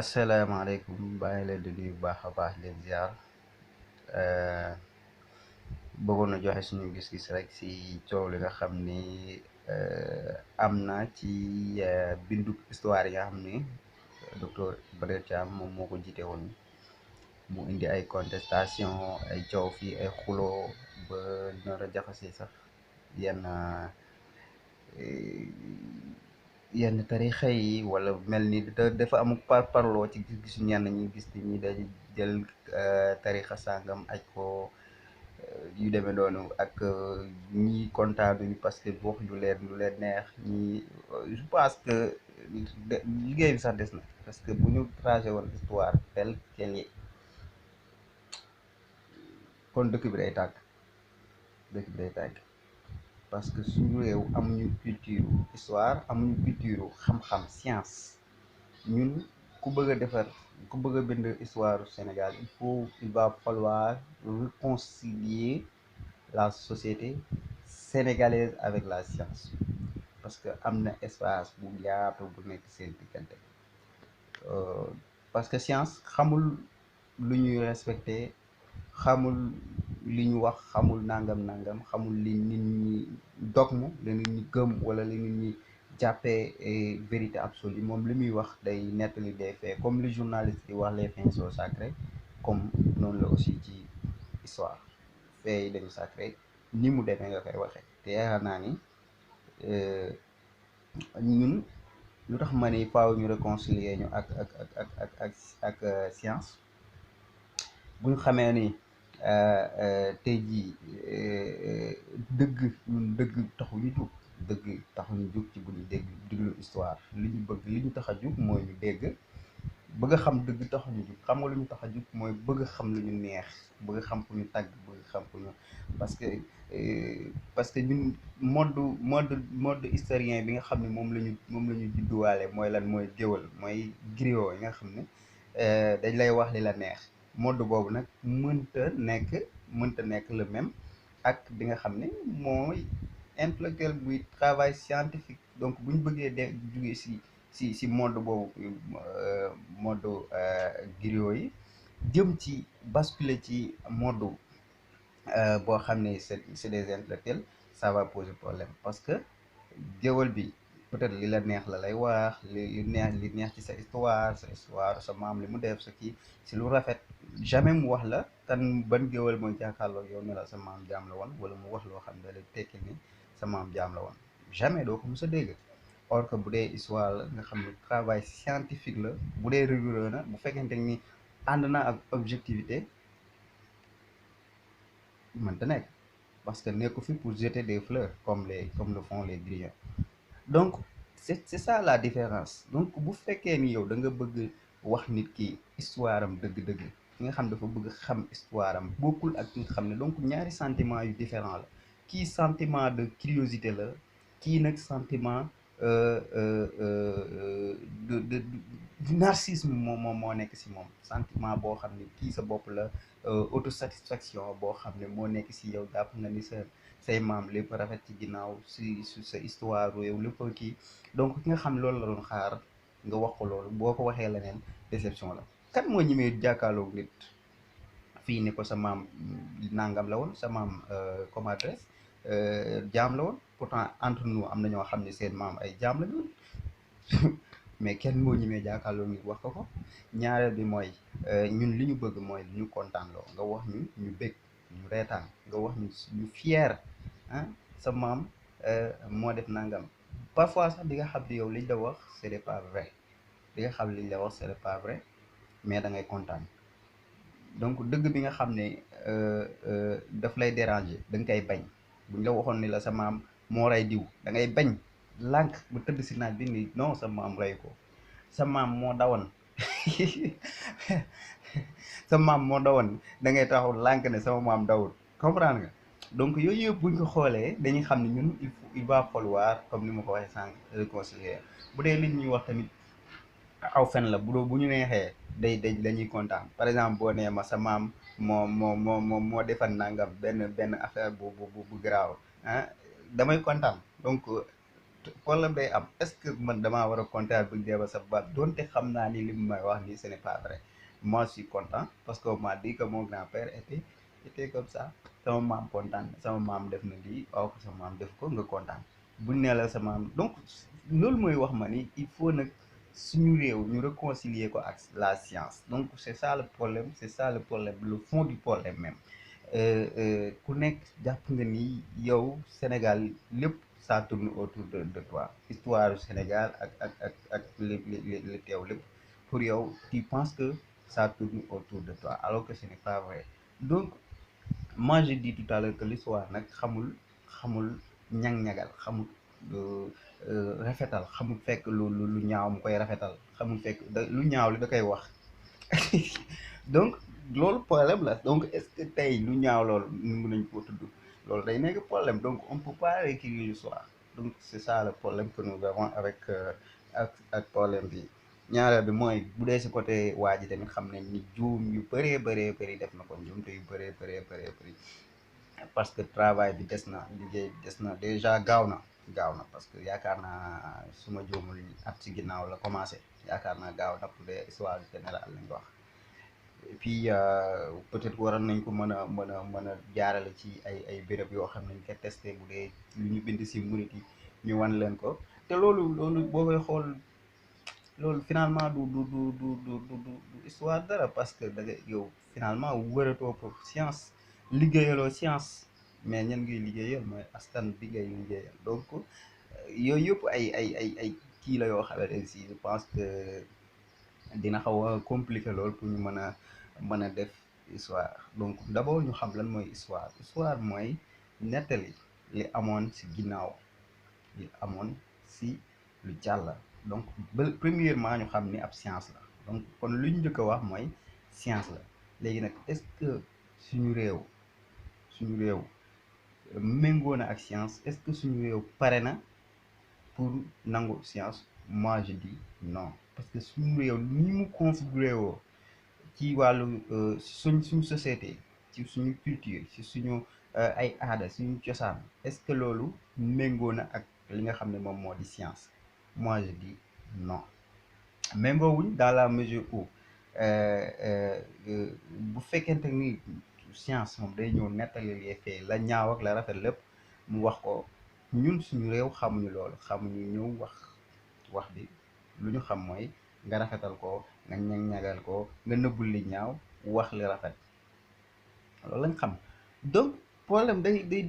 asalaamaaleykum baa ngi leen di nuyu bu baax a baax leen ziar euh, bëggoon na joxe suñu gis-gis rek si coow li nga xam ni am na ci bindu histoire yi nga xam ni docteur Iba Thiam moom moo ko jiite woon mu indi ay contestation ay coow fii ay xuloo ba nar a jaxase sax yenn yenn tarixa yi wala mel ni dafa am parloo ci gis-gisu ñenn ñi gis ni ñi dañu jël tarixa sàngam aj ko yu demee noonu ak ñi kontaanuñu parce que waxuñu leen lu leen neex ñi je pense que liggéey bi sax des na parce que bu ñu tracé woon histoire telle qu'elle est kon dëkk bi day tàkk dëkk bi day tàkk parce que suñu réew amuñu culture histoire amuñu culture xam-xam science ñun ku bëgg a defar ku bëgg a bind histoire du Sénégal il va falloir réconcilier la société sénégalaise avec la science parce que am na espace bu yaatu bu nekk seen diggante parce que science xamul lu ñuy respecté xamul li ñu wax xamul nangam nangam xamul li nit ñi dogme li nit ñi gëm wala li nit ñi jàppee vérité absolue moom li muy wax day nettali des faits comme li journaliste di wax les faits sont sacrés comme noonu la aussi ci histoire faits yi dañu sacré ni mu demee nga koy waxee te yaakaar naa ni ñun lu tax ma ni faaw ñu réconcilier ñu ak science bu ñu xamee ni tey jii dëgg ñun dëgg taxuñu jug dëgg taxuñu jug ci bu ñu dégg diglu histoire li ñu bëgg li ñu tax a jug mooy ñu dégg bëgg a xam dëgg taxuñu jug xam nga lu ñu tax a jug mooy bëgg a xam lu ñu neex bëgg a xam ku ñu tàgg bëgg a xam ku ñu parce que parce que ñun mode historien bi nga xam ne moom la ñu judduwaale mooy lan mooy géwal mooy griot yi nga xam ne dañ lay wax li la neex mode boobu nag mënta nekk le même ak bi nga xam ne mooy intellectuel buy travail scientifique donc bu ñu bëggee de jugee si mode boobu mode griot yi jëm ci basculer ci mode boo xam ne c'est des intellectuels ça va poser problème parce que géwal bi peut-être li la neex la lay wax li neex ci sa histoire sa maam li mu def sa kii si lu rafet jamais mu wax la kan ban géwal mooy jàkkaarloo yow ne la sa maam jaam la woon wala mu wax loo xam ne da lay tekki ni sa maam jaam la woon jamais doo ko mës a dégg or que bu dee histoire la nga xam ne travail scientifique la bu dee rigoureux na bu fekkente ni ànd na ak objectivité mënta nekk parce que nekku fi pour jeter des fleurs comme le font les griots donc c'est ça la différence donc bu fekkee ni yow da nga bëgg wax nit ki histoire am dëgg-dëgg ki nga xam dafa bëgg xam histoire am bokkul ak ki nga xam ne donc ñaari sentiment yu différent la kii sentiment de curiosité la kii nag sentiment du narcissisme moo nekk si moom sentiment boo xam ne kii sa bopp la autosatisfaction boo xam ne moo nekk si yow jàpp nga ni say maam lépp rafet ci ginnaaw si sa histoire yow lépp kii donc ki nga xam loolu la doon xaar nga wax ko loolu boo ko waxee leneen déception la kan moo ñemee jàkkaarloog nit fii ni ko sa maam nangam la woon sa maam comme adresse jaam la woon pourtant entre nous am na ñoo xam ne seen maam ay jaam la ñoon mais kenn moo ñemee jàkkaarloog nit wax ko ñaareel bi mooy ñun li ñu bëgg mooy ñu kontaan loo nga wax ñu bëgg ñu reetaan nga wax ñu fier ah sa maam moo def nangam parfois sax di nga xam ne yow liñ la wax c'est pas vrai di nga xam liñ la wax c'est pas vrai mais da ngay kontaan donc dëgg bi nga xam ne daf lay déranger da nga koy bañ buñ la waxoon ni la sa maam moo rey diw da ngay bañ lànk bu tëdd si naaj bi ni non sa maam rey ko sa maam moo dawoon sa maam moo dawoon da ngay taxaw lànk ne sama maam dawul comprendre nga donc yooyu yëpp buñ ko xoolee dañuy xam ne ñun il va falloir comme ni ma ko waxee sànq réconcilier bu dee li ñuy wax tamit aw fen la bu ñu neexee dañuy kontaan par exemple boo nee ma sa maam moo defal nangam benn affaire bu garaaw ah damay kontaan donc problème day am est-ce que man damaa war a kontaan bu ñu dee ba sa baat donte xam naa ni li mu may wax nii ce n'est pas vrai. Moi je suis content parce qu'on m'a dit que mon grand-père était comme ça. Sama maam kontaan sama maam def na lii waaw ko sama maam def ko nga kontaan buñ nee la sa maam donc loolu mooy wax ma ni il faut nag suñu réew ñu réconcilier ko ak la science donc c'est ça le problème, c'est ça le problème, le fond du problème même. Ku nekk jàpp nga ni yow Sénégal lépp ça tourne autour de toi histoire du Sénégal ak li teew lépp pour yow tu penses que ça tourne autour de toi alors que ce n'est pas vrai. Donc moi j'ai dit tout à l'heure que l'histoire nag xamul ñag-ñagal xamul rafetal xamul fekk lu ñaaw mu koy rafetal xamul fekk lu ñaaw li da koy wax. Donc loolu problème la donc est-ce que tey lu ñaaw loolu mën nañ koo tudd loolu day nekk problème donc on peut pas réécrire l'histoire donc c'est ça le problème que nous avons avec ak problème bi. ñaareel bi mooy bu dee si côté waa ji tamit xam nañ ni juum yu bëree bëri def na ko njuumte yu bëree bëri parce que travail bi des na liggéey bi des na déjà gaaw na parce que yaakaar naa suma juumul at ci ginnaaw la commencé yaakaar naa gaaw na pour des histoire générale lañ wax. Et puis peut-être waroon nañ ko mën a jaarale ci ay béréb yoo xam ne ñu ko testé bu dee lu ñu bind si murit yi ñu wan leen ko te loolu boo koy xool loolu finalement du histoire dara parce que da nga yow finalement wëratoo pour science liggéeyaloo science mais ñan ngay liggéeyal mooy askan bi ngay liggéeyal donc yooyu yëpp ay kii la yoo xamante ne si je pense que dina xaw a compliqué lool pour ñu mën a def histoire donc d'abord ñu xam lan mooy histoire mooy nettali li amoon ci ginnaaw li amoon ci lu jàll donc ba premièrement ñu xam ni ab science la donc kon lu ñu njëkk a wax mooy science la léegi nag est-ce que suñu réew méngoo na ak science est-ce que suñu réew pare na pour nangu science moi je dis non parce que suñu réew ni mu configuré woo ci wàllu suñu société ci suñu culture ci suñu ay aada suñu cosaan est-ce que loolu méngoo na ak li nga xam ne moom moo di science moi je dis non méngoowuñ dans la mesure où bu fekkente ni science moom day ñëw nettali les faits la ñaaw ak la rafet lépp mu wax ko ñun suñu réew xamuñu loolu xamuñu ñëw wax bi lu ñu xam mooy nga rafetal ko nga ñagal ko nga nëbbul li ñaaw wax li rafet loolu lañ xam donc problème day